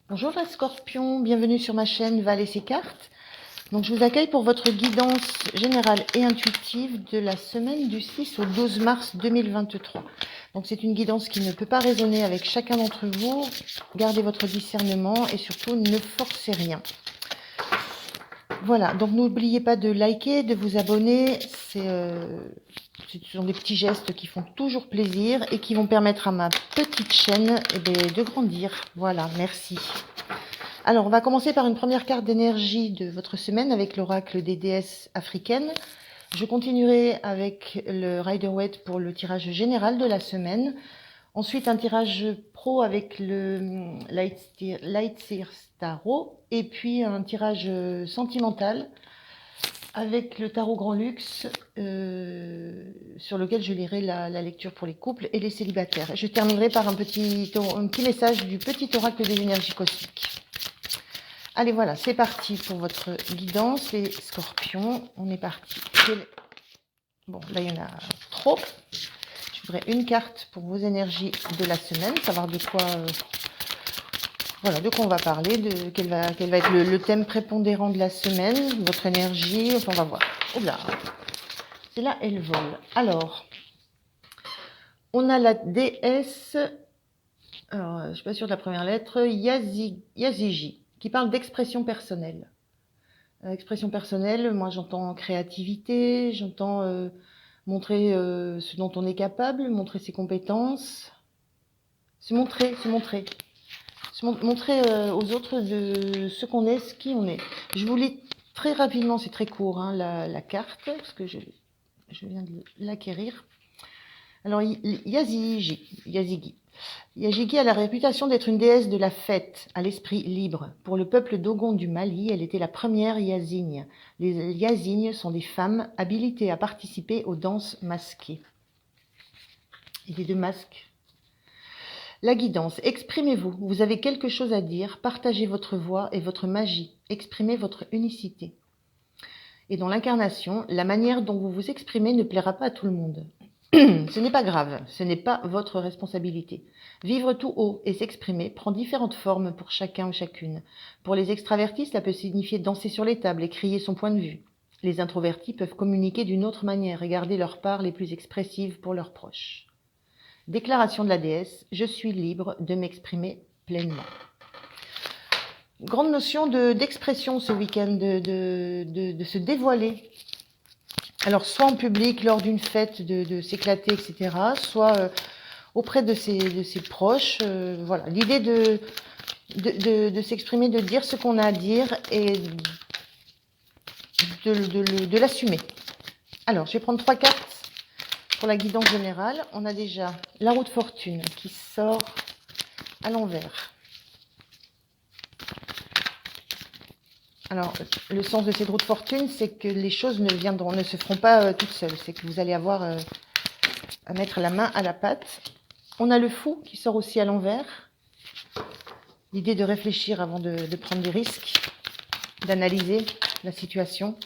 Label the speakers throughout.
Speaker 1: Bonjour les scorpions, bienvenue sur ma chaîne Val et ses cartes. Donc je vous accueille pour votre guidance générale et intuitive de la semaine du 6 au 12 mars 2023. Donc c'est une guidance qui ne peut pas résonner avec chacun d'entre vous. Gardez votre discernement et surtout ne forcez rien. Voilà, donc n'oubliez pas de liker, de vous abonner. Ce sont des petits gestes qui font toujours plaisir et qui vont permettre à ma petite chaîne de grandir. Voilà, merci. Alors, on va commencer par une première carte d'énergie de votre semaine avec l'oracle des déesses africaines. Je continuerai avec le Rider-Waite pour le tirage général de la semaine. Ensuite, un tirage pro avec le Lightseer Tarot. Et puis, un tirage sentimental avec le tarot Grand Luxe, sur lequel je lirai la lecture pour les couples et les célibataires. Je terminerai par un petit message du petit oracle des énergies cosmiques. Allez, voilà, c'est parti pour votre guidance, les scorpions. On est parti. Bon, là, il y en a trop. Je voudrais une carte pour vos énergies de la semaine, savoir de quoi, voilà, de quoi on va parler, quel va être le thème prépondérant de la semaine, votre énergie, enfin, on va voir. Oh là, c'est là, elle vole. Alors, on a la déesse, alors, je ne suis pas sûre de la première lettre, Yazigi, qui parle d'expression personnelle. Expression personnelle, moi j'entends créativité, j'entends montrer ce dont on est capable, montrer ses compétences, se montrer aux autres de ce qu'on est, ce qui on est. Je vous lis très rapidement, c'est très court, hein, la carte, parce que je viens de l'acquérir. Alors, Yazigi a la réputation d'être une déesse de la fête, à l'esprit libre. Pour le peuple Dogon du Mali, elle était la première Yazigne. Les Yazignes sont des femmes habilitées à participer aux danses masquées. Il y a deux masques. La guidance. Exprimez-vous. Vous avez quelque chose à dire. Partagez votre voix et votre magie. Exprimez votre unicité. Et dans l'incarnation, la manière dont vous vous exprimez ne plaira pas à tout le monde. Ce n'est pas grave, ce n'est pas votre responsabilité. Vivre tout haut et s'exprimer prend différentes formes pour chacun ou chacune. Pour les extravertis, cela peut signifier danser sur les tables et crier son point de vue. Les introvertis peuvent communiquer d'une autre manière et garder leurs parts les plus expressives pour leurs proches. Déclaration de la déesse, je suis libre de m'exprimer pleinement. Grande notion d'expression ce week-end, de se dévoiler. Alors, soit en public, lors d'une fête, de s'éclater, etc., soit auprès de ses proches. Voilà, l'idée de s'exprimer, de dire ce qu'on a à dire et de l'assumer. Alors, je vais prendre 3 cartes pour la guidance générale. On a déjà la roue de fortune qui sort à l'envers. Alors, le sens de cette roue de fortune, c'est que les choses ne se feront pas toutes seules. C'est que vous allez avoir à mettre la main à la pâte. On a le fou qui sort aussi à l'envers. L'idée de réfléchir avant de prendre des risques, d'analyser la situation,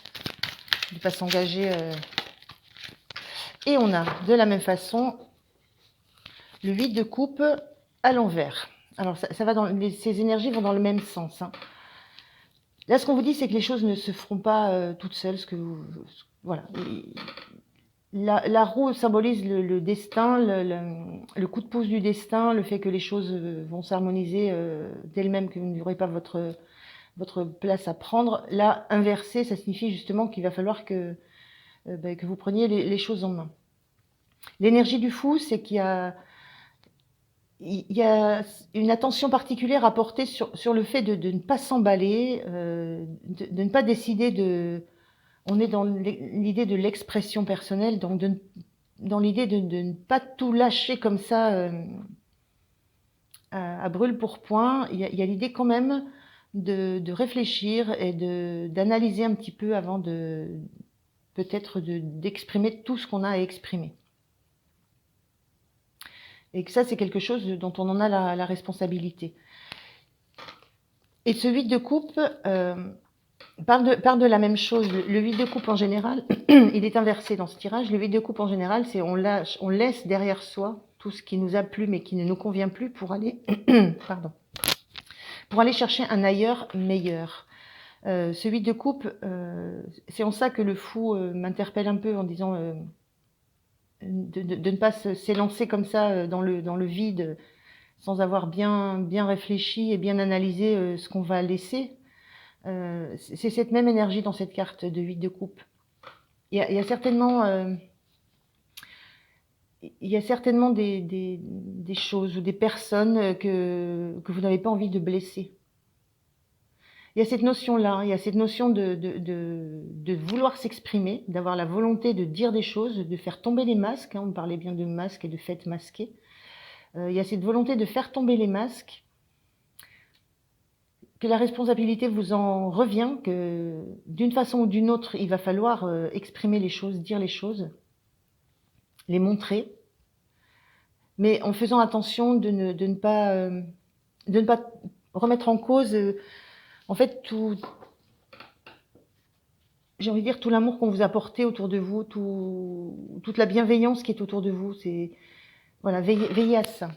Speaker 1: de ne pas s'engager. Et on a de la même façon le 8 de coupe à l'envers. Alors, ces énergies vont dans le même sens, hein. Là, ce qu'on vous dit, c'est que les choses ne se feront pas toutes seules. Voilà. La roue symbolise le destin, le coup de pouce du destin, le fait que les choses vont s'harmoniser d'elles-mêmes, que vous n'aurez pas votre place à prendre. Là, inversé, ça signifie justement qu'il va falloir que vous preniez les choses en main. L'énergie du fou, c'est qu'il y a une attention particulière à porter sur le fait de ne pas s'emballer, de ne pas décider On est dans l'idée de l'expression personnelle, donc dans l'idée de ne pas tout lâcher comme ça à brûle-pourpoint. Il y a l'idée quand même de réfléchir et d'analyser un petit peu avant peut-être d'exprimer tout ce qu'on a à exprimer. Et que ça, c'est quelque chose dont on en a la responsabilité. Et ce 8 de coupe parle de la même chose. Le 8 de coupe en général, il est inversé dans ce tirage. Le 8 de coupe en général, c'est on laisse derrière soi tout ce qui nous a plu mais qui ne nous convient plus pour aller pour aller chercher un ailleurs meilleur. Ce 8 de coupe, c'est en ça que le fou m'interpelle un peu en disant de ne pas s'élancer comme ça dans le vide sans avoir bien réfléchi et bien analysé ce qu'on va laisser. C'est cette même énergie dans cette carte de 8 de coupe. Il y a certainement, des choses ou des personnes que vous n'avez pas envie de blesser. Il y a cette notion-là, il y a cette notion de vouloir s'exprimer, d'avoir la volonté de dire des choses, de faire tomber les masques. On parlait bien de masques et de fêtes masquées. Il y a cette volonté de faire tomber les masques, que la responsabilité vous en revient, que d'une façon ou d'une autre, il va falloir exprimer les choses, dire les choses, les montrer, mais en faisant attention de ne pas remettre en cause, en fait, j'ai envie de dire tout l'amour qu'on vous a porté autour de vous, toute la bienveillance qui est autour de vous. C'est voilà, veillez à ça.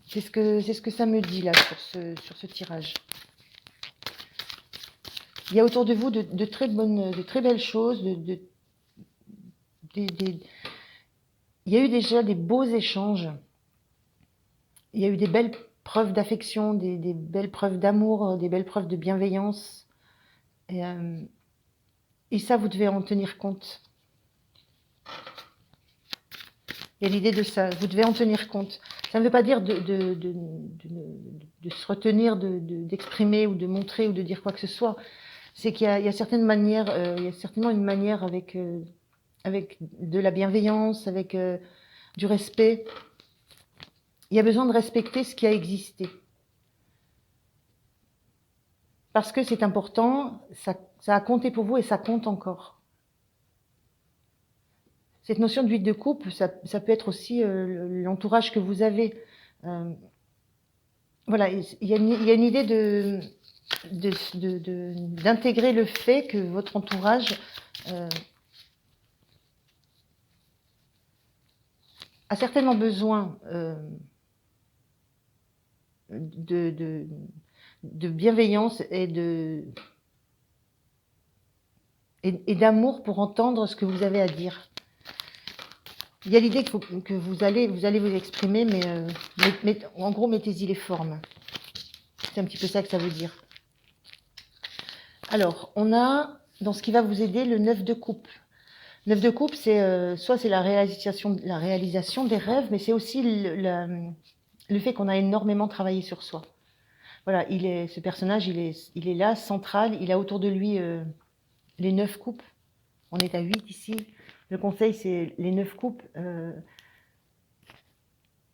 Speaker 1: C'est ce que ça me dit là sur ce tirage. Il y a autour de vous de très belles choses. Il y a eu déjà des beaux échanges. Il y a eu des belles preuves d'affection, des belles preuves d'amour, des belles preuves de bienveillance. Et ça, vous devez en tenir compte. Il y a l'idée de ça, vous devez en tenir compte. Ça ne veut pas dire de se retenir, d'exprimer ou de montrer ou de dire quoi que ce soit. C'est qu'il y a certaines manières, il y a certainement une manière avec de la bienveillance, avec du respect. Il y a besoin de respecter ce qui a existé. Parce que c'est important, ça a compté pour vous et ça compte encore. Cette notion de 8 de coupe, ça peut être aussi l'entourage que vous avez. Voilà, il y a une idée d'intégrer le fait que votre entourage a certainement besoin de bienveillance et d'amour pour entendre ce que vous avez à dire. Il y a l'idée que vous allez vous exprimer, mais en gros, mettez-y les formes. C'est un petit peu ça que ça veut dire. Alors, on a, dans ce qui va vous aider, le 9 de coupe. 9 de coupe, c'est soit c'est la réalisation des rêves, mais c'est aussi le fait qu'on a énormément travaillé sur soi. Voilà, ce personnage, il est là, central, il a autour de lui les 9 coupes. On est à 8 ici. Le conseil, c'est les 9 coupes.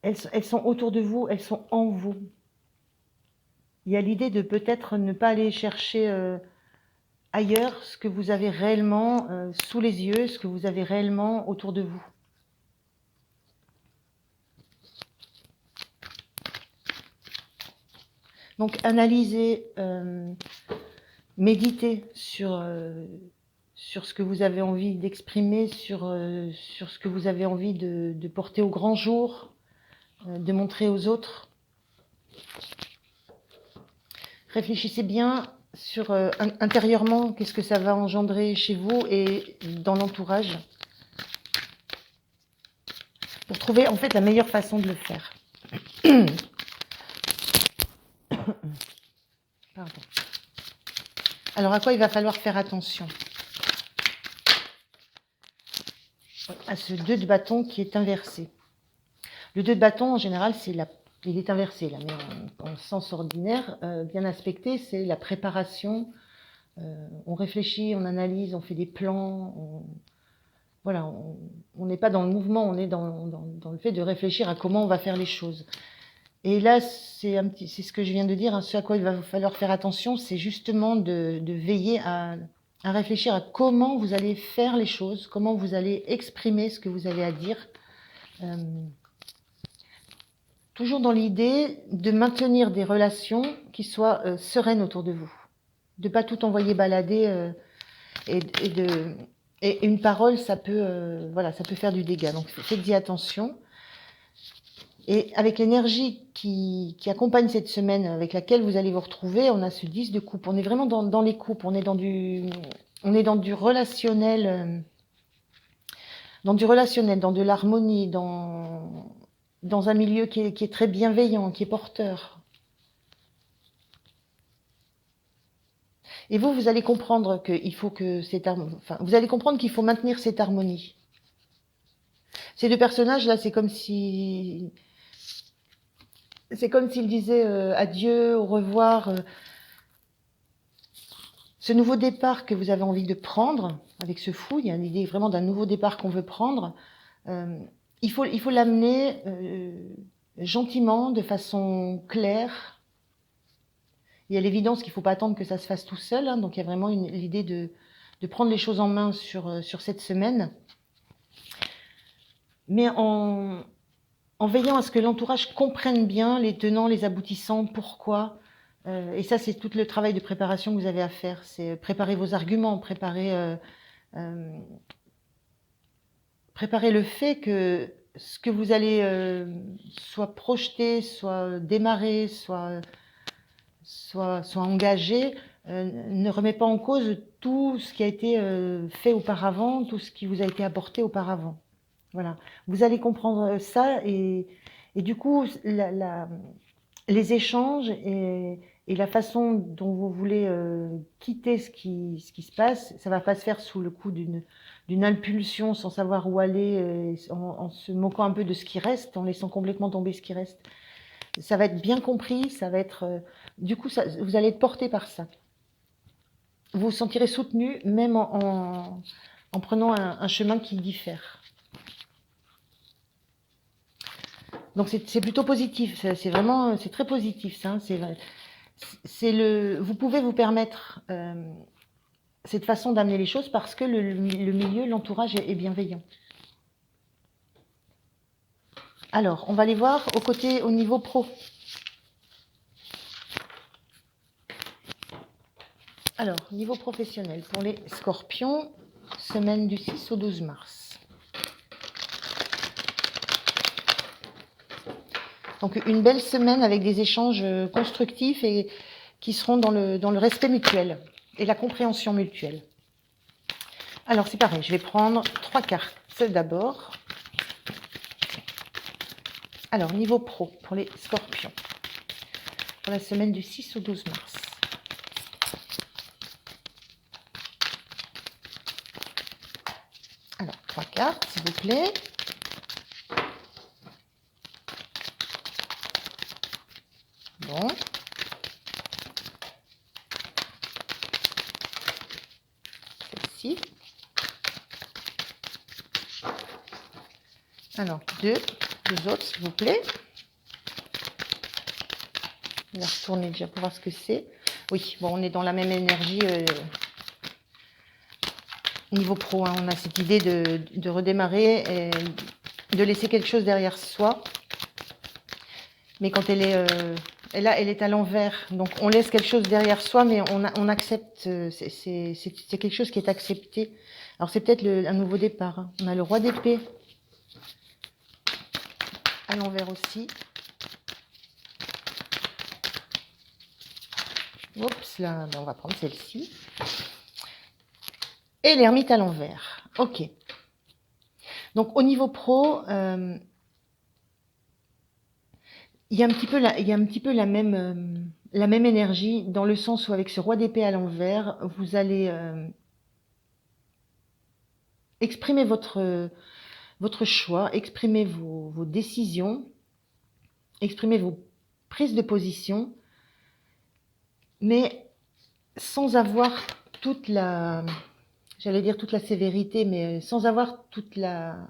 Speaker 1: Elles sont autour de vous, elles sont en vous. Il y a l'idée de peut-être ne pas aller chercher ailleurs ce que vous avez réellement sous les yeux, ce que vous avez réellement autour de vous. Donc, analysez, méditez sur ce que vous avez envie d'exprimer, sur ce que vous avez envie de porter au grand jour, de montrer aux autres. Réfléchissez bien sur intérieurement, qu'est-ce que ça va engendrer chez vous et dans l'entourage, pour trouver en fait la meilleure façon de le faire. Pardon. Alors, à quoi il va falloir faire attention? À ce 2 de bâton qui est inversé. Le 2 de bâton, en général, il est inversé, là, mais en sens ordinaire, bien aspecté, c'est la préparation. On réfléchit, on analyse, on fait des plans. Voilà, on n'est pas dans le mouvement, on est dans le fait de réfléchir à comment on va faire les choses. Et là, c'est ce que je viens de dire, hein, ce à quoi il va falloir faire attention, c'est justement de veiller à réfléchir à comment vous allez faire les choses, comment vous allez exprimer ce que vous avez à dire. Toujours dans l'idée de maintenir des relations qui soient sereines autour de vous. De pas tout envoyer balader et une parole, ça peut faire du dégât. Donc faites-y attention. Et avec l'énergie qui accompagne cette semaine, avec laquelle vous allez vous retrouver, on a ce 10 de coupe. On est vraiment dans les coupes, on est dans du relationnel, dans de l'harmonie, dans un milieu qui est très bienveillant, qui est porteur. Et vous allez comprendre qu'il faut que vous allez comprendre qu'il faut maintenir cette harmonie. Ces deux personnages-là, c'est comme s'ils disaient adieu, au revoir. Ce nouveau départ que vous avez envie de prendre avec ce fou, il y a une idée vraiment d'un nouveau départ qu'on veut prendre. Il faut l'amener gentiment, de façon claire. Il y a l'évidence qu'il ne faut pas attendre que ça se fasse tout seul, hein, donc il y a vraiment l'idée de prendre les choses en main sur cette semaine, mais en veillant à ce que l'entourage comprenne bien les tenants, les aboutissants, pourquoi. Et ça, c'est tout le travail de préparation que vous avez à faire. C'est préparer vos arguments, préparer le fait que ce que vous allez soit projeter, soit démarrer, soit engagé, ne remet pas en cause tout ce qui a été fait auparavant, tout ce qui vous a été apporté auparavant. Voilà. Vous allez comprendre ça et du coup, les échanges et la façon dont vous voulez quitter ce qui se passe, ça va pas se faire sous le coup d'une impulsion sans savoir où aller, en se moquant un peu de ce qui reste, en laissant complètement tomber ce qui reste. Ça va être bien compris, ça va être du coup, vous allez être porté par ça. Vous vous sentirez soutenu même en prenant un chemin qui diffère. Donc c'est plutôt positif, c'est très positif ça. Vous pouvez vous permettre cette façon d'amener les choses parce que le milieu, l'entourage est bienveillant. Alors, on va aller voir au niveau pro. Alors, niveau professionnel, pour les scorpions, semaine du 6 au 12 mars. Donc, une belle semaine avec des échanges constructifs et qui seront dans le respect mutuel et la compréhension mutuelle. Alors, c'est pareil, je vais prendre 3 cartes d'abord. Alors, niveau pro, pour les scorpions, pour la semaine du 6 au 12 mars. Alors, 3 cartes, s'il vous plaît. Bon. Celle-ci. Alors, deux autres, s'il vous plaît. On va retourner déjà pour voir ce que c'est. Oui, bon, on est dans la même énergie niveau pro. Hein. On a cette idée de redémarrer et de laisser quelque chose derrière soi. Mais quand elle est à l'envers. Donc, on laisse quelque chose derrière soi, mais on accepte. C'est quelque chose qui est accepté. Alors, c'est peut-être un nouveau départ. Hein. On a le roi d'épée à l'envers aussi. Oups, là, on va prendre celle-ci. Et l'ermite à l'envers. Ok. Donc, au niveau pro, il y a un petit peu la même énergie, dans le sens où avec ce roi d'épée à l'envers, vous allez exprimer votre choix, exprimer vos décisions, exprimer vos prises de position, mais sans avoir toute la sévérité, mais sans avoir toute la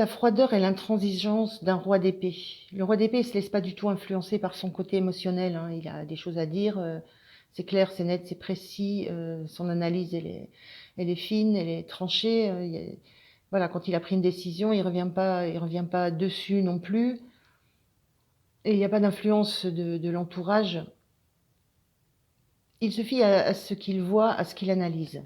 Speaker 1: froideur et l'intransigeance d'un roi d'épée. Le roi d'épée ne se laisse pas du tout influencer par son côté émotionnel. Hein. Il a des choses à dire. C'est clair, c'est net, c'est précis. Son analyse, elle est fine, elle est tranchée. Voilà, quand il a pris une décision, il revient pas dessus non plus. Et il n'y a pas d'influence de l'entourage. Il se fie à ce qu'il voit, à ce qu'il analyse.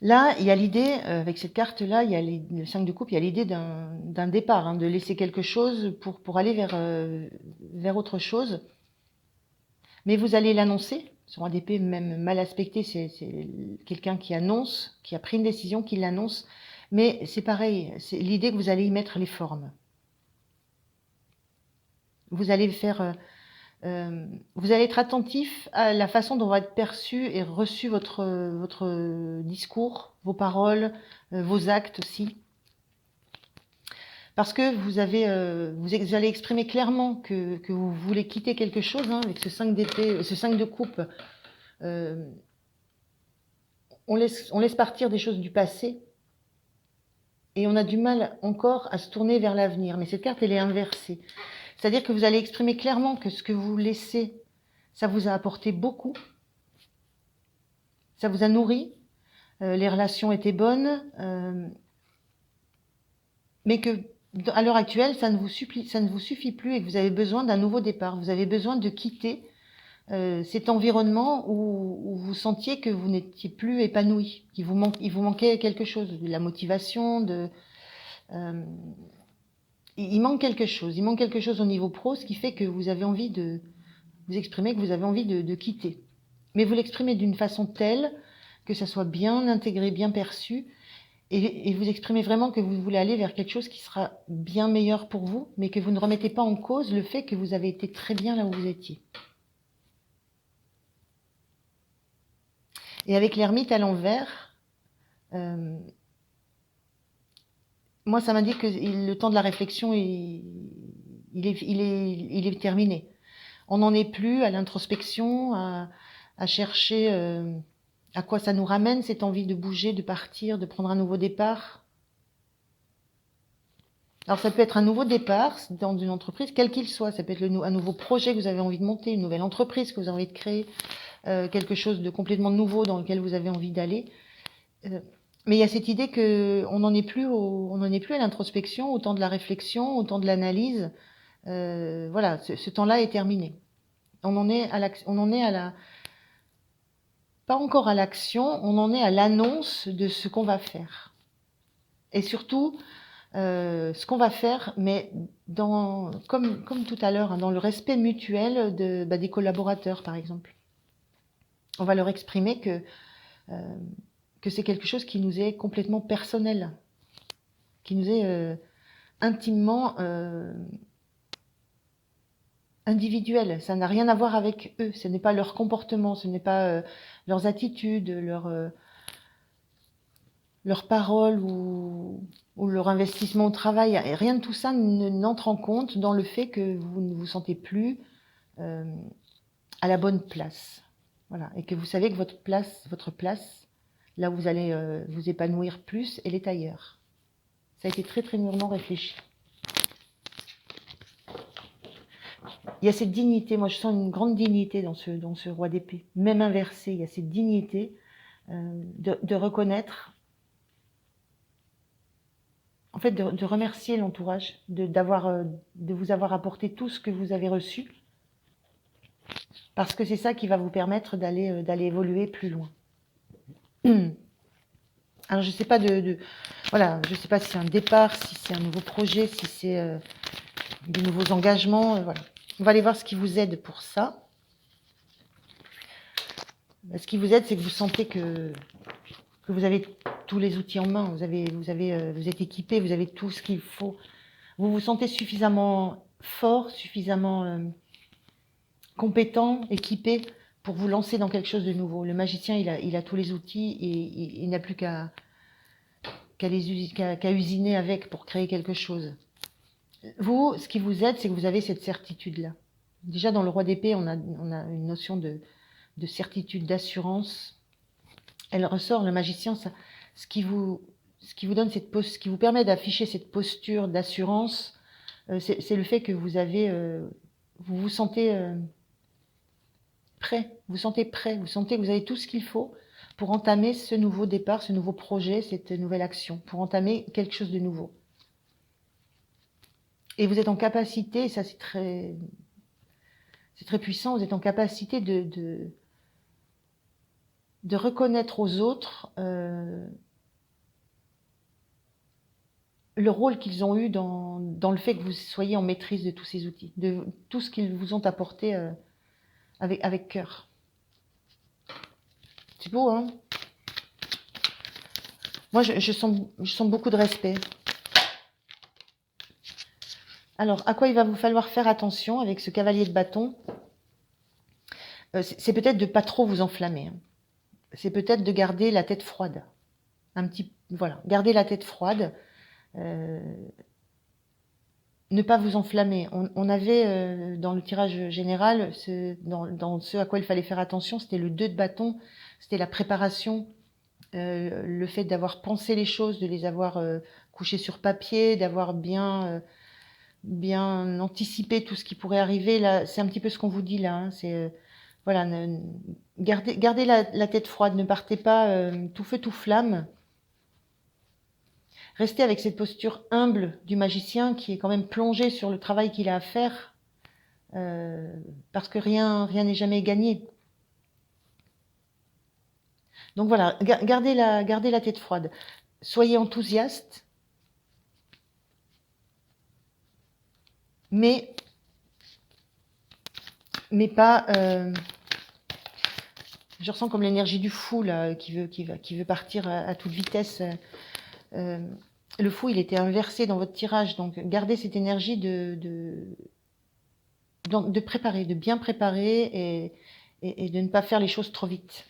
Speaker 1: Là, il y a l'idée, avec cette carte-là, il y a le 5 de coupe, il y a l'idée d'un départ, hein, de laisser quelque chose pour aller vers autre chose. Mais vous allez l'annoncer. Sur un d'épée, même mal aspecté, c'est quelqu'un qui annonce, qui a pris une décision, qui l'annonce. Mais c'est pareil, c'est l'idée que vous allez y mettre les formes. Vous allez vous allez être attentif à la façon dont va être perçu et reçu votre discours, vos paroles, vos actes aussi. Parce que vous allez exprimer clairement que vous voulez quitter quelque chose, hein, avec ce 5 d'épée, ce 5 de coupe. On laisse partir des choses du passé et on a du mal encore à se tourner vers l'avenir. Mais cette carte, elle est inversée. C'est-à-dire que vous allez exprimer clairement que ce que vous laissez, ça vous a apporté beaucoup, ça vous a nourri, les relations étaient bonnes, mais que à l'heure actuelle, ça ne vous suffit plus et que vous avez besoin d'un nouveau départ. Vous avez besoin de quitter cet environnement où vous sentiez que vous n'étiez plus épanoui, il vous manquait quelque chose, de la motivation, il manque quelque chose. Il manque quelque chose au niveau pro, ce qui fait que vous avez envie de vous exprimer, que vous avez envie de quitter. Mais vous l'exprimez d'une façon telle que ça soit bien intégré, bien perçu, et vous exprimez vraiment que vous voulez aller vers quelque chose qui sera bien meilleur pour vous, mais que vous ne remettez pas en cause le fait que vous avez été très bien là où vous étiez. Et avec l'ermite à l'envers, moi, ça m'indique que le temps de la réflexion, il est terminé. On n'en est plus à l'introspection, à chercher à quoi ça nous ramène, cette envie de bouger, de partir, de prendre un nouveau départ. Alors ça peut être un nouveau départ dans une entreprise, quel qu'il soit. Ça peut être un nouveau projet que vous avez envie de monter, une nouvelle entreprise que vous avez envie de créer, quelque chose de complètement nouveau dans lequel vous avez envie d'aller. Mais il y a cette idée qu'on n'en est plus à l'introspection, au temps de la réflexion, au temps de l'analyse. Voilà, ce temps-là est terminé. On en est à la, pas encore à l'action, on en est à l'annonce de ce qu'on va faire. Et surtout, ce qu'on va faire, mais comme tout à l'heure, hein, dans le respect mutuel des collaborateurs, par exemple. On va leur exprimer que c'est quelque chose qui nous est complètement personnel, qui nous est intimement individuel. Ça n'a rien à voir avec eux. Ce n'est pas leur comportement, ce n'est pas leurs attitudes, leurs paroles ou leur investissement au travail. Rien de tout ça n'entre en compte dans le fait que vous ne vous sentez plus à la bonne place. Voilà. Et que vous savez que votre place, là où vous allez vous épanouir plus, elle est ailleurs. Ça a été très très mûrement réfléchi. Il y a cette dignité, moi je sens une grande dignité dans ce roi d'épée, même inversé, il y a cette dignité de reconnaître, en fait de remercier l'entourage, de vous avoir apporté tout ce que vous avez reçu, parce que c'est ça qui va vous permettre d'aller évoluer plus loin. Alors je sais pas voilà, je sais pas si c'est un départ, si c'est un nouveau projet, si c'est de nouveaux engagements, voilà. On va aller voir ce qui vous aide pour ça. Ce qui vous aide, c'est que vous sentez que vous avez tous les outils en main, vous êtes équipé, vous avez tout ce qu'il faut. Vous vous sentez suffisamment fort, suffisamment compétent, équipé pour vous lancer dans quelque chose de nouveau. Le magicien, il a tous les outils et il n'a plus qu'à usiner avec pour créer quelque chose. Vous, ce qui vous aide, c'est que vous avez cette certitude-là. Déjà, dans le roi d'épée, on a une notion de certitude, d'assurance. Elle ressort, le magicien, ce qui vous donne ce qui vous permet d'afficher cette posture d'assurance, c'est le fait que vous vous sentez prêt, vous sentez que vous avez tout ce qu'il faut pour entamer ce nouveau départ, ce nouveau projet, cette nouvelle action, pour entamer quelque chose de nouveau. Et vous êtes en capacité, et ça c'est très puissant, vous êtes en capacité de reconnaître aux autres le rôle qu'ils ont eu dans le fait que vous soyez en maîtrise de tous ces outils, de tout ce qu'ils vous ont apporté avec cœur. C'est beau, hein? Moi, je sens beaucoup de respect. Alors, à quoi il va vous falloir faire attention avec ce cavalier de bâton? C'est peut-être de pas trop vous enflammer. C'est peut-être de garder la tête froide. Voilà, garder la tête froide. Ne pas vous enflammer. On avait dans le tirage général, dans ce à quoi il fallait faire attention, c'était le 2 de bâton, c'était la préparation, le fait d'avoir pensé les choses, de les avoir couchées sur papier, d'avoir bien anticipé tout ce qui pourrait arriver. Là, c'est un petit peu ce qu'on vous dit là. Hein, c'est voilà, gardez la tête froide, ne partez pas tout feu tout flamme. Restez avec cette posture humble du magicien qui est quand même plongé sur le travail qu'il a à faire, parce que rien n'est jamais gagné. Donc voilà, gardez la tête froide. Soyez enthousiaste, mais pas... je ressens comme l'énergie du fou là, qui veut partir à toute vitesse. Le fou, il était inversé dans votre tirage, donc gardez cette énergie de préparer, de bien préparer et de ne pas faire les choses trop vite.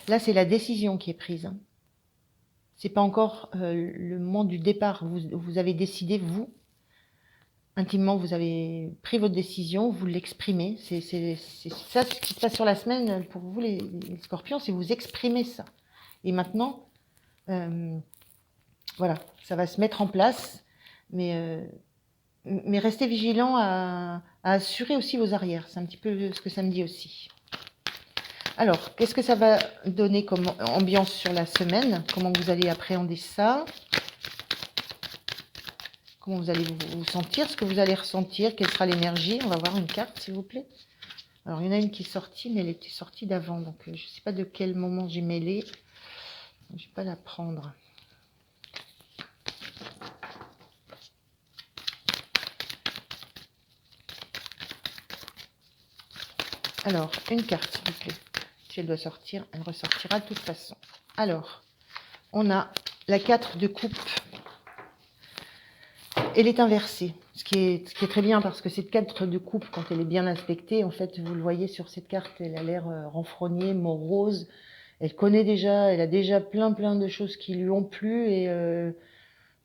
Speaker 1: Là, c'est la décision qui est prise. Hein. C'est pas encore le moment du départ. Vous avez décidé, vous, intimement, vous avez pris votre décision, vous l'exprimez. C'est ça ce qui se passe sur la semaine pour vous, les scorpions, c'est vous exprimez ça. Et maintenant, voilà, ça va se mettre en place, mais restez vigilant à assurer aussi vos arrières. C'est un petit peu ce que ça me dit aussi. Alors, qu'est-ce que ça va donner comme ambiance sur la semaine? Comment vous allez appréhender ça? Comment vous allez vous sentir? Ce que vous allez ressentir? Quelle sera l'énergie? On va voir une carte, s'il vous plaît. Alors, il y en a une qui est sortie, mais elle était sortie d'avant. Donc, je ne sais pas de quel moment j'ai mêlé. Je ne vais pas la prendre. Alors, une carte, s'il vous plaît. Si elle doit sortir, elle ressortira de toute façon. Alors, on a la 4 de coupe. Elle est inversée, ce qui est très bien parce que cette 4 de coupe, quand elle est bien inspectée, en fait, vous le voyez sur cette carte, elle a l'air renfrognée, morose. Elle connaît déjà, elle a déjà plein de choses qui lui ont plu et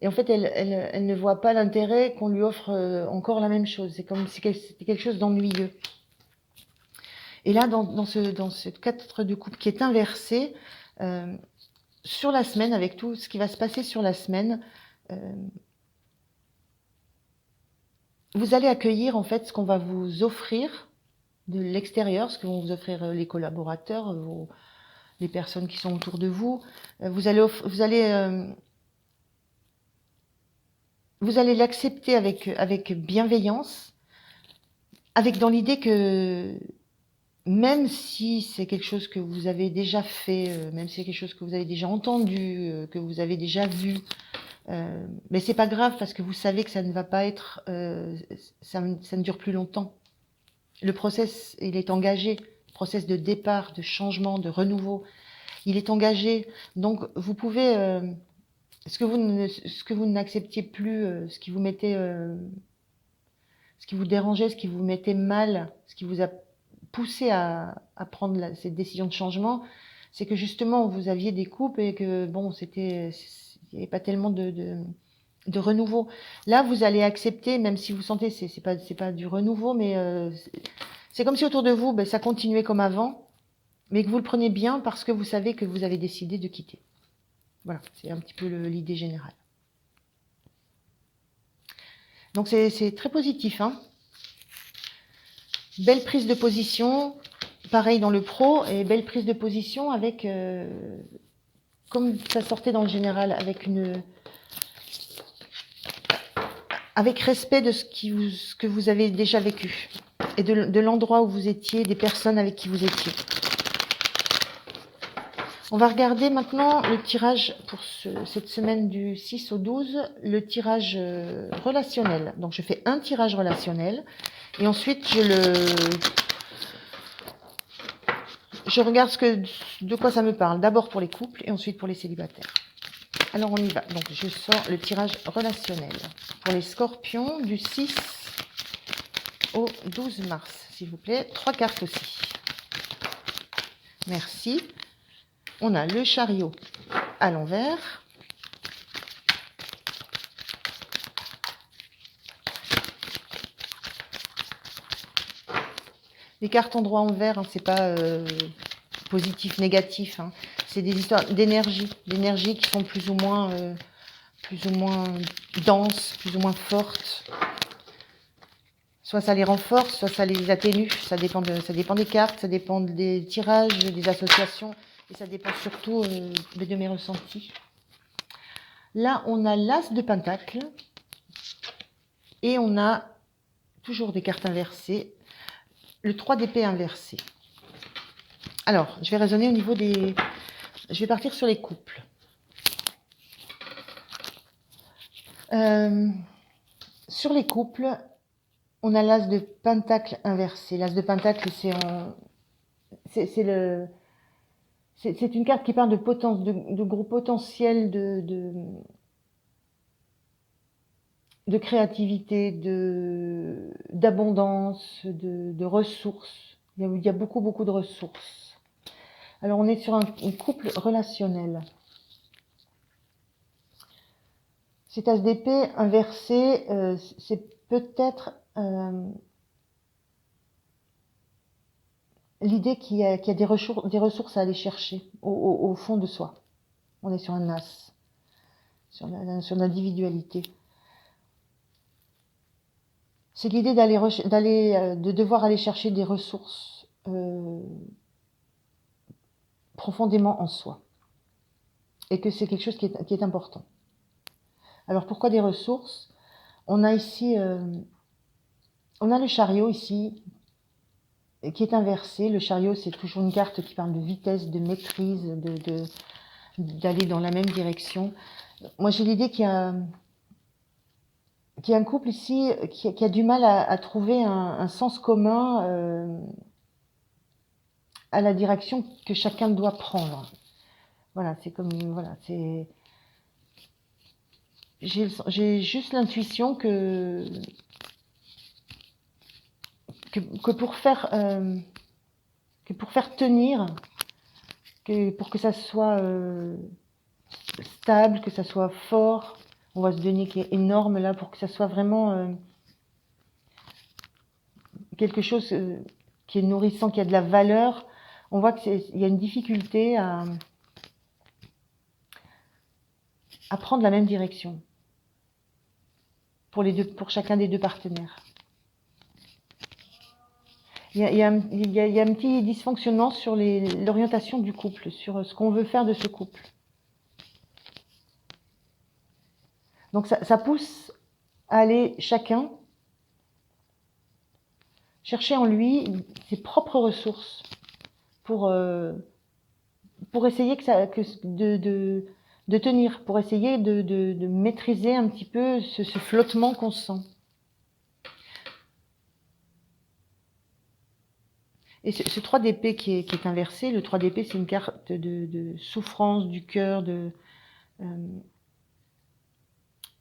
Speaker 1: en fait, elle ne voit pas l'intérêt qu'on lui offre encore la même chose. C'est comme si c'était quelque chose d'ennuyeux. Et là, dans ce 4 de coupe qui est inversé, sur la semaine, avec tout ce qui va se passer sur la semaine, vous allez accueillir en fait ce qu'on va vous offrir de l'extérieur, ce que vont vous offrir les collaborateurs, les personnes qui sont autour de vous. Vous allez l'accepter avec bienveillance, avec dans l'idée que même si c'est quelque chose que vous avez déjà fait, même si c'est quelque chose que vous avez déjà entendu, que vous avez déjà vu, mais c'est pas grave parce que vous savez que ça ne va pas être, ça ne dure plus longtemps. Le process, il est engagé, le process de départ, de changement, de renouveau, il est engagé. Donc vous pouvez, ce que vous n'acceptiez plus, ce qui vous mettait, ce qui vous dérangeait, ce qui vous mettait mal, ce qui vous a poussé à prendre cette décision de changement, c'est que justement vous aviez des coupes et que bon, il n'y avait pas tellement de renouveau. Là, vous allez accepter, même si vous sentez c'est pas du renouveau, mais c'est comme si autour de vous, ça continuait comme avant, mais que vous le prenez bien parce que vous savez que vous avez décidé de quitter. Voilà, c'est un petit peu l'idée générale. Donc c'est très positif, hein. Belle prise de position, pareil dans le pro, et belle prise de position avec, comme ça sortait dans le général, avec respect de ce que vous avez déjà vécu. et de l'endroit où vous étiez, des personnes avec qui vous étiez. On va regarder maintenant le tirage pour cette semaine du 6 au 12, le tirage relationnel. Donc je fais un tirage relationnel et ensuite je regarde de quoi ça me parle. D'abord pour les couples et ensuite pour les célibataires. Alors on y va. Donc je sors le tirage relationnel pour les scorpions du 6 au 12 mars, s'il vous plaît. 3 cartes aussi. Merci. On a le chariot à l'envers. Les cartes endroit envers, hein, c'est pas positif, négatif. Hein. C'est des histoires d'énergie qui sont plus ou moins denses, plus ou moins fortes. Soit ça les renforce, soit ça les atténue. Ça dépend des cartes, ça dépend des tirages, des associations, et ça dépend surtout de mes ressentis. Là, on a l'as de pentacle et on a toujours des cartes inversées. Le 3 d'épée inversé. Alors, je vais raisonner au niveau des... Je vais partir sur les couples. Sur les couples, on a l'as de pentacle inversé. L'as de pentacle, c'est une carte qui parle de potence, de gros potentiel, de créativité, d'abondance, de ressources. Il y a beaucoup de ressources. Alors, on est sur un couple relationnel. Cet as d'épée inversé, c'est peut-être l'idée qu'il y a des ressources à aller chercher au fond de soi. On est sur un as, sur l'individualité. C'est l'idée de devoir aller chercher des ressources profondément en soi. Et que c'est quelque chose qui est important. Alors pourquoi des ressources? On a ici, on a le chariot ici, qui est inversé. Le chariot, c'est toujours une carte qui parle de vitesse, de maîtrise, d'aller dans la même direction. Moi, j'ai l'idée qu'il y a un couple ici qui a du mal à trouver un sens commun à la direction que chacun doit prendre. Voilà, c'est comme... Voilà, c'est... J'ai juste l'intuition que pour faire tenir, pour que ça soit stable, que ça soit fort, on voit ce denier qui est énorme là, pour que ça soit vraiment quelque chose qui est nourrissant, qui a de la valeur, on voit qu'il y a une difficulté à prendre la même direction pour chacun des deux partenaires. Il y a un petit dysfonctionnement sur l'orientation du couple, sur ce qu'on veut faire de ce couple. Donc ça pousse à aller chacun chercher en lui ses propres ressources pour essayer de tenir, pour essayer de maîtriser un petit peu ce flottement qu'on sent. Et ce 3 d'épée qui est inversé, le 3 d'épée, c'est une carte de souffrance du cœur,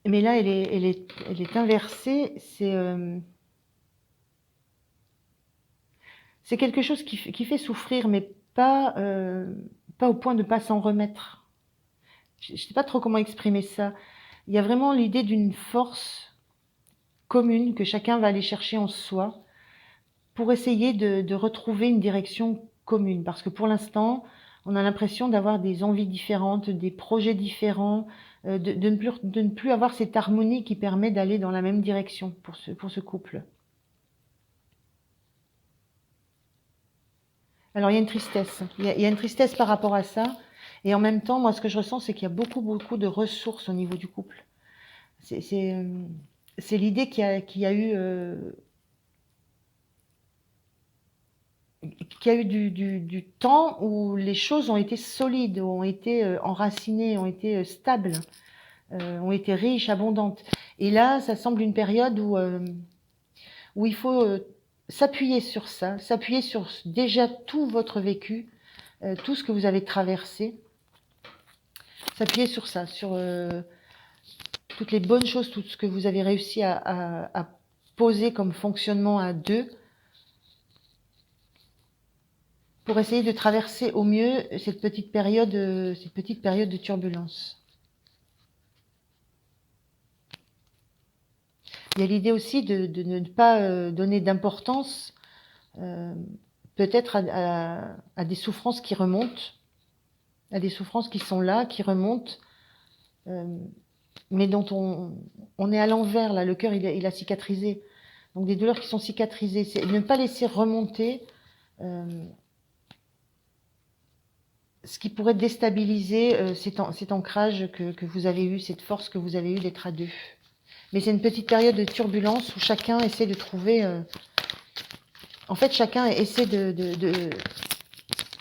Speaker 1: mais là, elle est inversée. C'est quelque chose qui fait souffrir, mais pas au point de ne pas s'en remettre. Je ne sais pas trop comment exprimer ça. Il y a vraiment l'idée d'une force commune que chacun va aller chercher en soi pour essayer de retrouver une direction commune. Parce que pour l'instant, on a l'impression d'avoir des envies différentes, des projets différents, de ne plus avoir cette harmonie qui permet d'aller dans la même direction pour ce couple. Alors, il y a une tristesse. Il y a une tristesse par rapport à ça. Et en même temps, moi, ce que je ressens, c'est qu'il y a beaucoup de ressources au niveau du couple. C'est l'idée qu'il y a eu qu'il y a eu du temps où les choses ont été solides, ont été enracinées, ont été stables, ont été riches, abondantes. Et là, ça semble une période où il faut s'appuyer sur ça, s'appuyer sur déjà tout votre vécu, tout ce que vous avez traversé, s'appuyer sur ça, sur toutes les bonnes choses, tout ce que vous avez réussi à poser comme fonctionnement à deux, pour essayer de traverser au mieux cette petite période de turbulence. Il y a l'idée aussi de ne pas donner d'importance peut-être à des souffrances qui remontent, à des souffrances qui sont là, qui remontent, mais dont on est à l'envers, là, le cœur il a cicatrisé. Donc des douleurs qui sont cicatrisées, c'est ne pas laisser remonter ce qui pourrait déstabiliser cet ancrage que vous avez eu, cette force que vous avez eue d'être à deux. Mais c'est une petite période de turbulence où chacun essaie de trouver... en fait, chacun essaie de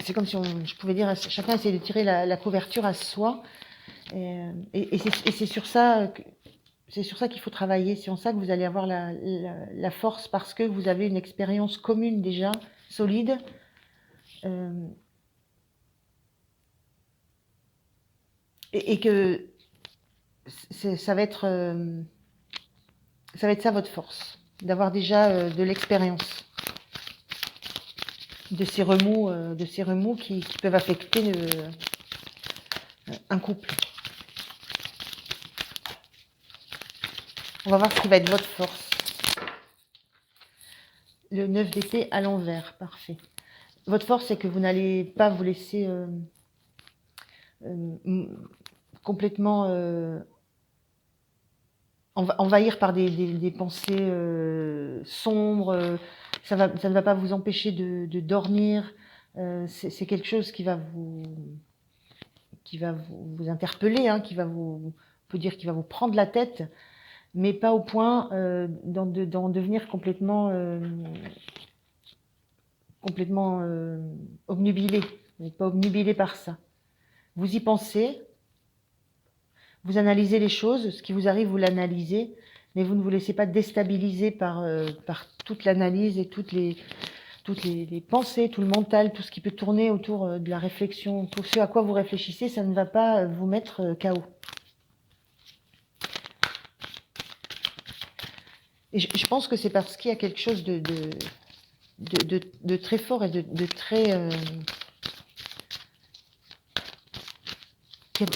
Speaker 1: c'est comme si je pouvais dire, chacun essaie de tirer la couverture à soi. Et c'est sur ça qu'il faut travailler. C'est en ça que vous allez avoir la force, parce que vous avez une expérience commune déjà, solide. Et que ça va être ça votre force, d'avoir déjà de l'expérience de ces remous qui peuvent affecter un couple. On va voir ce qui va être votre force. Le 9 d'épée à l'envers, parfait. Votre force, c'est que vous n'allez pas vous laisser complètement envahir par des pensées sombres. Ça ne va pas vous empêcher de dormir. C'est quelque chose qui va vous interpeller, hein, on peut dire qu'il va vous prendre la tête, mais pas au point d'en devenir complètement obnubilé. Vous n'êtes pas obnubilé par ça. Vous y pensez, vous analysez les choses, ce qui vous arrive, vous l'analysez, mais vous ne vous laissez pas déstabiliser par toute l'analyse et toutes les pensées, tout le mental, tout ce qui peut tourner autour de la réflexion, tout ce à quoi vous réfléchissez, ça ne va pas vous mettre KO. Et je pense que c'est parce qu'il y a quelque chose de très fort et de très...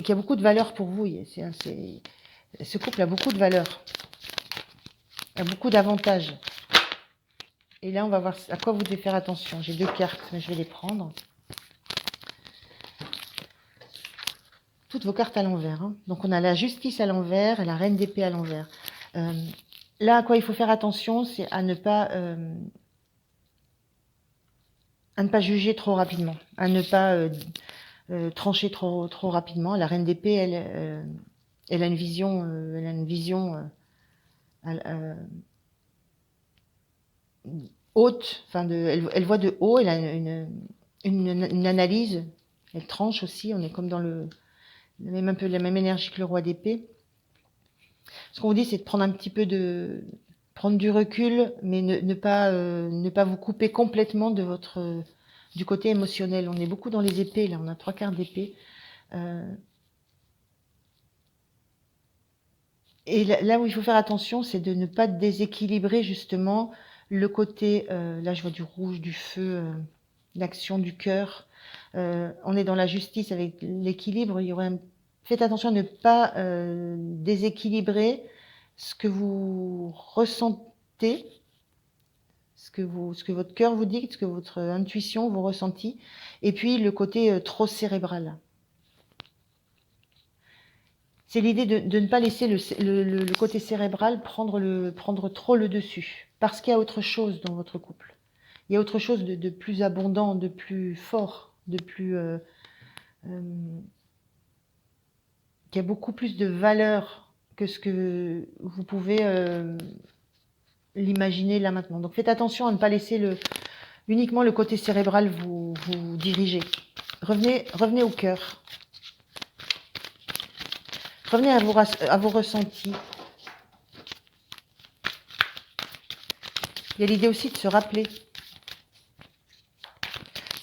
Speaker 1: qui a beaucoup de valeur pour vous. Ce couple a beaucoup de valeur, a beaucoup d'avantages. Et là, on va voir à quoi vous devez faire attention. J'ai 2 cartes, mais je vais les prendre. Toutes vos cartes à l'envers. Hein. Donc, on a la justice à l'envers et la reine d'épée à l'envers. Là, à quoi il faut faire attention, c'est à ne pas juger trop rapidement, à ne pas trancher trop rapidement. La reine d'épée, elle a une vision, haute, enfin elle voit de haut, elle a une analyse, elle tranche aussi. On est comme dans un peu la même énergie que le roi d'épée. Ce qu'on vous dit, c'est de prendre un petit peu prendre du recul, mais ne pas vous couper complètement de du côté émotionnel. On est beaucoup dans les épées, là, on a 3 quarts d'épée. Et là où il faut faire attention, c'est de ne pas déséquilibrer justement le côté, là je vois du rouge, du feu, l'action du cœur. On est dans la justice avec l'équilibre. Faites attention à ne pas déséquilibrer ce que vous ressentez, ce que votre cœur vous dit, ce que votre intuition vous ressentit, et puis le côté trop cérébral. C'est l'idée de ne pas laisser le côté cérébral prendre trop le dessus, parce qu'il y a autre chose dans votre couple. Il y a autre chose de plus abondant, de plus fort, de plus qui a beaucoup plus de valeur que ce que vous pouvez l'imaginer là maintenant. Donc faites attention à ne pas laisser Uniquement le côté cérébral vous dirigez. Revenez au cœur. Revenez à vos ressentis. Il y a l'idée aussi de se rappeler.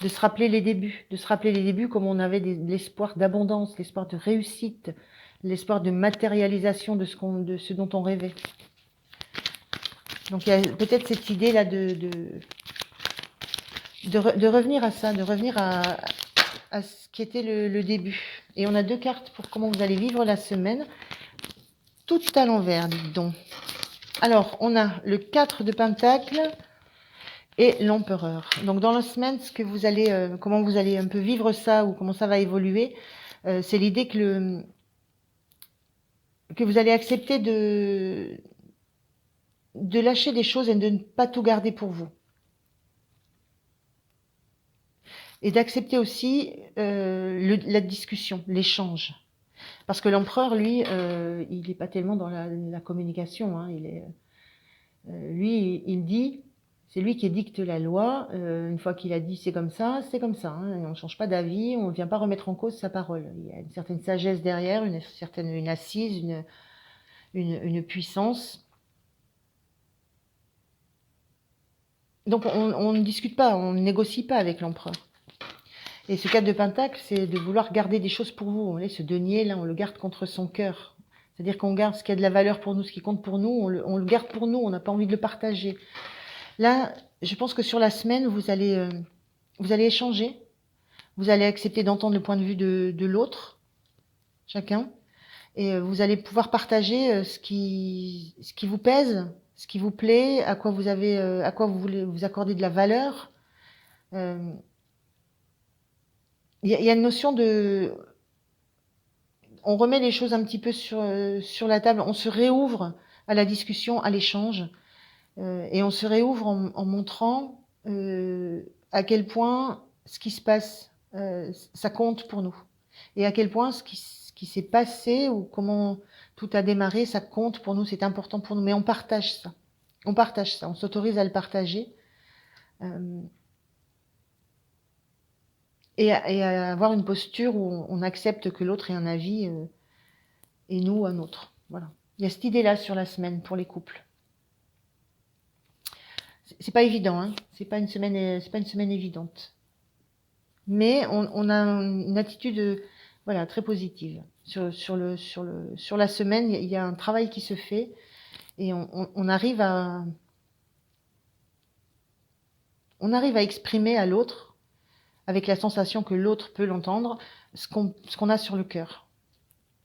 Speaker 1: De se rappeler les débuts. De se rappeler les débuts comme on avait l'espoir d'abondance, l'espoir de réussite, l'espoir de matérialisation de ce dont on rêvait. Donc il y a peut-être cette idée-là de revenir à ça, de revenir à ce qui était le début. Et on a 2 cartes pour comment vous allez vivre la semaine. Tout à l'envers, dites donc. Alors, on a le 4 de Pentacles et l'Empereur. Donc, dans la semaine, ce que vous allez, comment vous allez un peu vivre ça ou comment ça va évoluer, c'est l'idée que vous allez accepter de lâcher des choses et de ne pas tout garder pour vous. Et d'accepter aussi la discussion, l'échange. Parce que l'empereur, lui, il n'est pas tellement dans la communication. Hein, lui, il dit, c'est lui qui édicte la loi. Une fois qu'il a dit c'est comme ça, c'est comme ça. Hein, on ne change pas d'avis, on ne vient pas remettre en cause sa parole. Il y a une certaine sagesse derrière, une assise, une puissance. Donc on ne discute pas, on ne négocie pas avec l'empereur. Et ce 4 de Pentacle, c'est de vouloir garder des choses pour vous. Ce denier, là, on le garde contre son cœur. C'est-à-dire qu'on garde ce qui a de la valeur pour nous, ce qui compte pour nous, on le garde pour nous, on n'a pas envie de le partager. Là, je pense que sur la semaine, vous allez échanger, vous allez accepter d'entendre le point de vue de l'autre, chacun, et vous allez pouvoir partager ce qui vous pèse, ce qui vous plaît, à quoi vous voulez vous accorder de la valeur. Il y a une notion de... On remet les choses un petit peu sur la table, on se réouvre à la discussion, à l'échange, et on se réouvre en montrant à quel point ce qui se passe, ça compte pour nous, et à quel point ce qui s'est passé ou comment tout a démarré, ça compte pour nous, c'est important pour nous, mais on partage ça, on s'autorise à le partager. Et à avoir une posture où on accepte que l'autre ait un avis et nous un autre. Voilà. Il y a cette idée-là sur la semaine pour les couples. C'est pas évident, hein. C'est pas une semaine évidente. Mais on a une attitude, voilà, très positive sur la semaine. Il y a un travail qui se fait et on arrive à exprimer à l'autre, avec la sensation que l'autre peut l'entendre, ce qu'on a sur le cœur,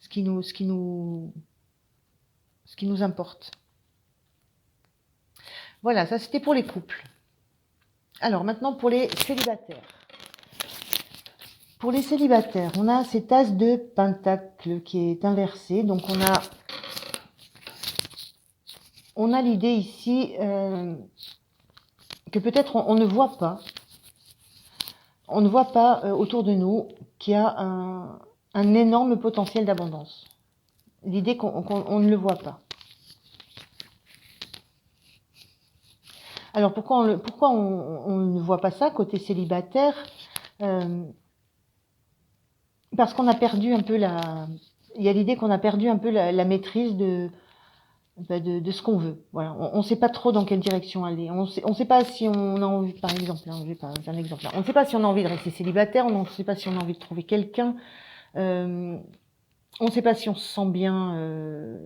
Speaker 1: ce qui nous importe. Voilà, ça c'était pour les couples. Alors maintenant pour les célibataires. Pour les célibataires, on a cet as de pentacle qui est inversé, donc on a l'idée ici que peut-être on ne voit pas. On ne voit pas autour de nous qu'il y a un énorme potentiel d'abondance. L'idée qu'on ne le voit pas. Alors pourquoi on ne voit pas ça côté célibataire? Parce qu'on a perdu un peu il y a l'idée qu'on a perdu un peu la maîtrise de ce qu'on veut. Voilà, on ne sait pas trop dans quelle direction aller. On sait pas si on a envie, par exemple, hein, je vais pas un exemple là. On ne sait pas si on a envie de rester célibataire, on ne sait pas si on a envie de trouver quelqu'un. On ne sait pas si on se sent bien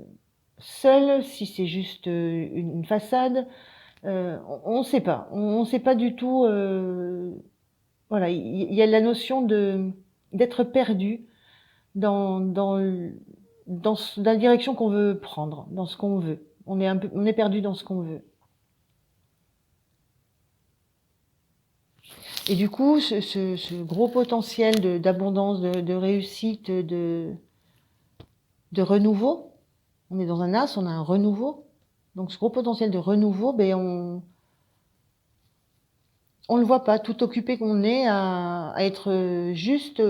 Speaker 1: seul, si c'est juste une façade. On ne sait pas. On ne sait pas du tout. Voilà, il y a la notion d'être perdu dans la direction qu'on veut prendre, dans ce qu'on veut. On est perdu dans ce qu'on veut. Et du coup, ce gros potentiel d'abondance, de réussite, de renouveau, on est dans un as, on a un renouveau. Donc ce gros potentiel de renouveau, ben on le voit pas, tout occupé qu'on est à être juste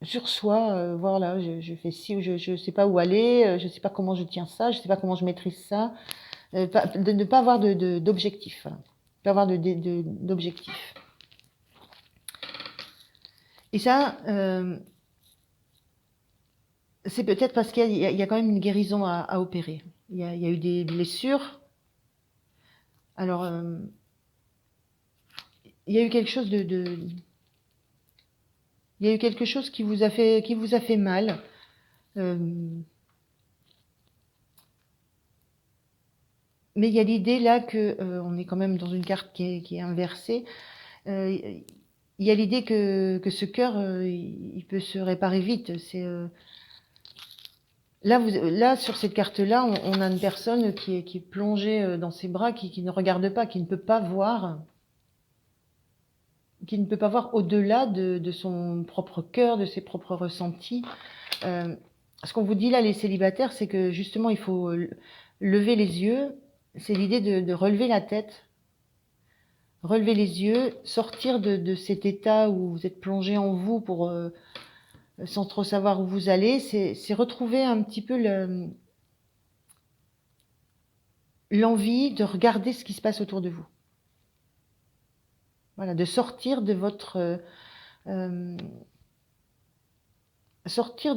Speaker 1: sur soi, voilà, je fais ci ou je sais pas où aller, je sais pas comment je tiens ça, je sais pas comment je maîtrise ça. De ne pas avoir d'objectif. Voilà. Pas avoir d'objectif. Et ça, c'est peut-être parce qu'il y a quand même une guérison à opérer. Il y a eu des blessures. Alors, il y a eu quelque chose il y a eu quelque chose qui vous a fait mal. Mais il y a l'idée là que on est quand même dans une carte qui est inversée. Il y a l'idée que ce cœur, il peut se réparer vite. C'est là sur cette carte-là, on a une personne qui est plongée dans ses bras, qui ne regarde pas, qui ne peut pas voir au-delà de son propre cœur, de ses propres ressentis. Ce qu'on vous dit là, les célibataires, c'est que justement, il faut lever les yeux. C'est l'idée de relever la tête, relever les yeux, sortir de cet état où vous êtes plongé en vous pour sans trop savoir où vous allez. C'est retrouver un petit peu l'envie de regarder ce qui se passe autour de vous. Voilà, de sortir de votre sortir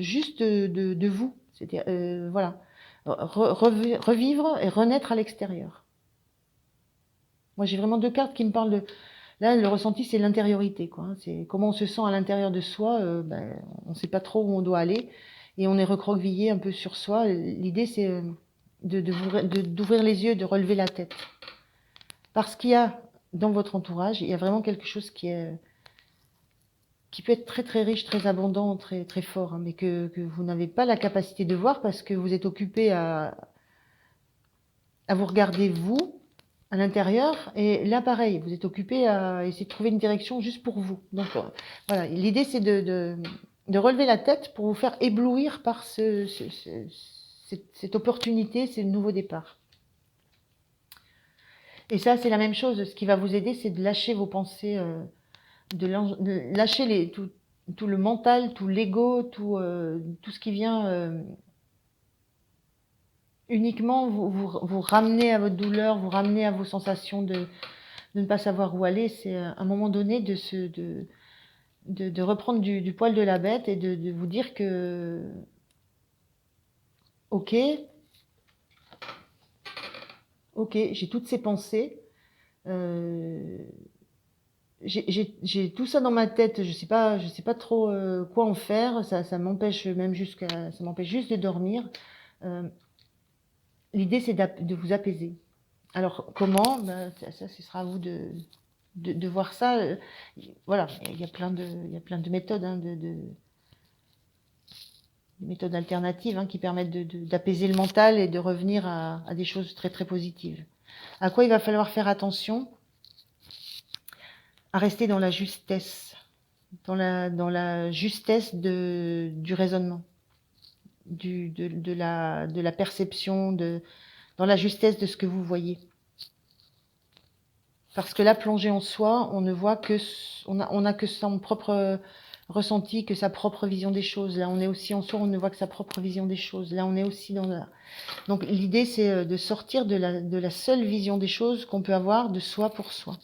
Speaker 1: juste de vous. C'est-à-dire, voilà, revivre et renaître à l'extérieur. Moi, j'ai vraiment deux cartes qui me parlent de. Là, le ressenti, c'est l'intériorité, quoi. C'est comment on se sent à l'intérieur de soi. On ne sait pas trop où on doit aller et on est recroquevillé un peu sur soi. L'idée, c'est d'ouvrir les yeux, de relever la tête, parce qu'il y a dans votre entourage, il y a vraiment quelque chose qui peut être très très riche, très abondant, très très fort, hein, mais que vous n'avez pas la capacité de voir parce que vous êtes occupé à vous regarder vous à l'intérieur, et là pareil, vous êtes occupé à essayer de trouver une direction juste pour vous. Donc voilà, l'idée c'est de relever la tête pour vous faire éblouir par cette opportunité, c'est le nouveau départ. Et ça, c'est la même chose. Ce qui va vous aider, c'est de lâcher vos pensées, de lâcher tout le mental, tout l'ego, tout ce qui vient uniquement vous ramener à votre douleur, vous ramener à vos sensations de ne pas savoir où aller. C'est à un moment donné de reprendre du poil de la bête et de vous dire que ok, j'ai toutes ces pensées, j'ai tout ça dans ma tête, je sais pas trop quoi en faire, ça m'empêche ça m'empêche juste de dormir. L'idée c'est de vous apaiser. Alors comment? Ça, ce sera à vous de voir ça. Voilà, il y a plein de méthodes, hein, de méthodes alternatives, hein, qui permettent d'apaiser le mental et de revenir à des choses très très positives. À quoi il va falloir faire attention? À rester dans la justesse, dans la justesse du raisonnement, de la perception, dans la justesse de ce que vous voyez. Parce que là, plongé en soi, on ne voit on a que son propre ressenti, que sa propre vision des choses. Là, on est aussi en soi, on ne voit que sa propre vision des choses. Là, on est aussi Donc, l'idée, c'est de sortir de la seule vision des choses qu'on peut avoir de soi pour soi.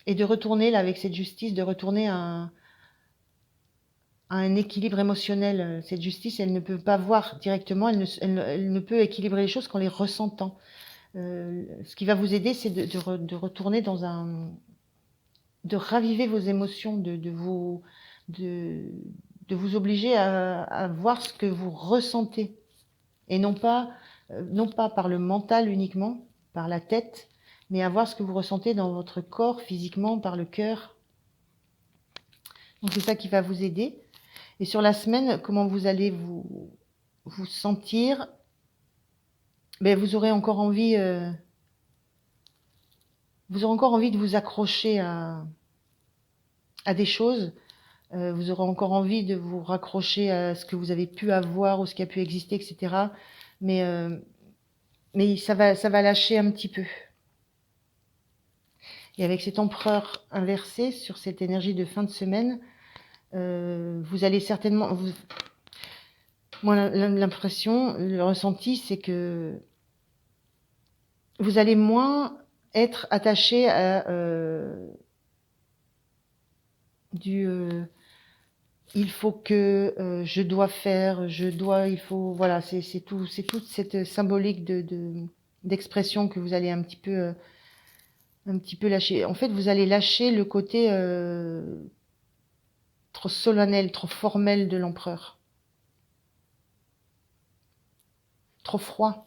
Speaker 1: Et de retourner, là, avec cette justice, de retourner à un équilibre émotionnel. Cette justice, elle ne peut pas voir directement, elle ne peut équilibrer les choses qu'en les ressentant. Ce qui va vous aider, c'est de retourner de raviver vos émotions, de vous obliger à voir ce que vous ressentez, et non pas par le mental uniquement, par la tête, mais à voir ce que vous ressentez dans votre corps, physiquement, par le cœur. Donc c'est ça qui va vous aider. Et sur la semaine, comment vous allez vous sentir? Vous aurez encore envie de vous accrocher à des choses. Vous aurez encore envie de vous raccrocher à ce que vous avez pu avoir ou ce qui a pu exister, etc. Mais ça va lâcher un petit peu. Et avec cet empereur inversé sur cette énergie de fin de semaine, vous allez certainement Moi, l'impression, le ressenti, c'est que vous allez moins être attaché à il faut que je dois faire, je dois, il faut, voilà, c'est tout, c'est toute cette symbolique d'expression que vous allez un petit peu lâcher. En fait, vous allez lâcher le côté trop solennel, trop formel de l'empereur, trop froid.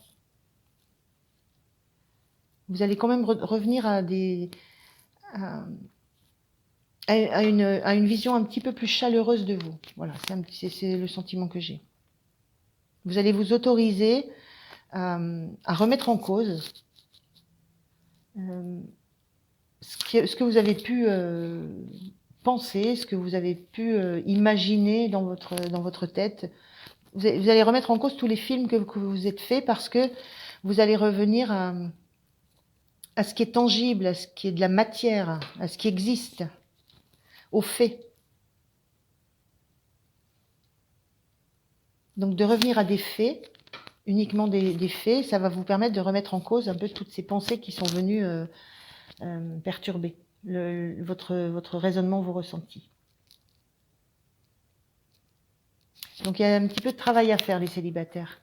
Speaker 1: Vous allez quand même revenir à à une vision un petit peu plus chaleureuse de vous. Voilà, c'est le sentiment que j'ai. Vous allez vous autoriser à remettre en cause ce que vous avez pu penser, ce que vous avez pu imaginer dans votre tête. Vous allez remettre en cause tous les films que vous vous êtes faits parce que vous allez revenir à ce qui est tangible, à ce qui est de la matière, à ce qui existe, aux faits. Donc de revenir à des faits, uniquement des faits, ça va vous permettre de remettre en cause un peu toutes ces pensées qui sont venues perturber votre raisonnement, vos ressentis. Donc il y a un petit peu de travail à faire, les célibataires,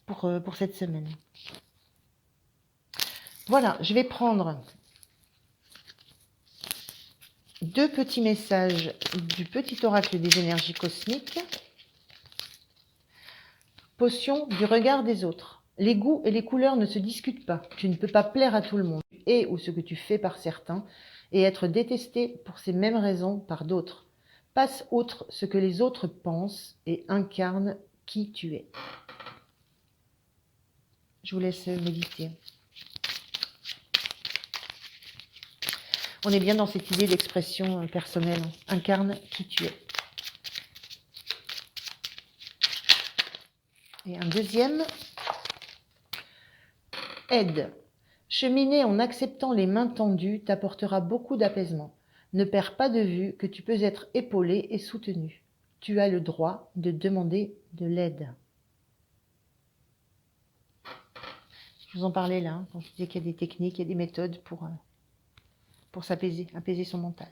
Speaker 1: pour cette semaine. Voilà, je vais prendre 2 petits messages du petit oracle des énergies cosmiques. Potion du regard des autres. Les goûts et les couleurs ne se discutent pas. Tu ne peux pas plaire à tout le monde. Tu es ou ce que tu fais par certains et être détesté pour ces mêmes raisons par d'autres. Passe outre ce que les autres pensent et incarne qui tu es. Je vous laisse méditer. On est bien dans cette idée d'expression personnelle. Incarne qui tu es. Et un deuxième. Aide. Cheminer en acceptant les mains tendues t'apportera beaucoup d'apaisement. Ne perds pas de vue que tu peux être épaulé et soutenu. Tu as le droit de demander de l'aide. Je vous en parlais là, quand je disais qu'il y a des techniques, il y a des méthodes pour s'apaiser, apaiser son mental.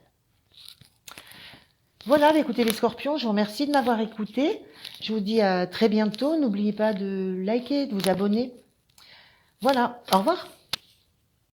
Speaker 1: Voilà, écoutez les scorpions, je vous remercie de m'avoir écouté. Je vous dis à très bientôt. N'oubliez pas de liker, de vous abonner. Voilà, au revoir.